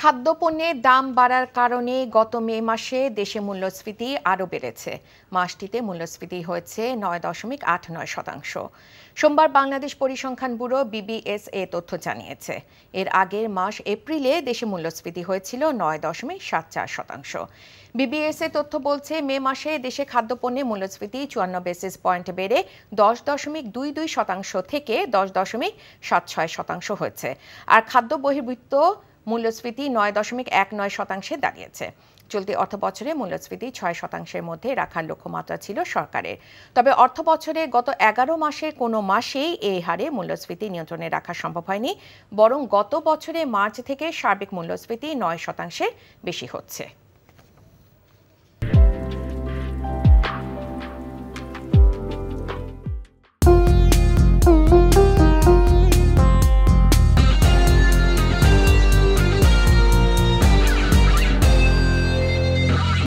খাদ্যপণ্যের দাম বাড়ার কারণে গত মে মাসে দেশে মূল্যস্ফীতি আরও বেড়েছে। মাসটিতে মূল্যস্ফীতি হয়েছে ৯.৮৯%। সোমবার বাংলাদেশ পরিসংখ্যান ব্যুরো বিবিএস এ তথ্য জানিয়েছে। এর আগের মাস এপ্রিলে দেশে মূল্যস্ফীতি হয়েছিল ৯.৭৪%। বিবিএস এ তথ্য বলছে, মে মাসে দেশে খাদ্যপণ্যের মূল্যস্ফীতি ৫৪ বেসিস পয়েন্ট বেড়ে ১০.২২% থেকে ১০.৭৬% হয়েছে। আর খাদ্য বহির্ভূত মূল্যস্ফীতি ৯.১৯% দাঁড়িয়েছে। চলতি অর্থবছরে মূল্যস্ফীতি ৬% মধ্যে রাখার লক্ষ্যমাত্রা ছিল সরকারের। তবে অর্থবছরে গত ১১ মাসের কোনো মাসেই এই হারে মূল্যস্ফীতি নিয়ন্ত্রণে রাখা সম্ভব হয়নি, বরং গত বছরে মার্চ থেকে সার্বিক মূল্যস্ফীতি ৯% বেশি হচ্ছে।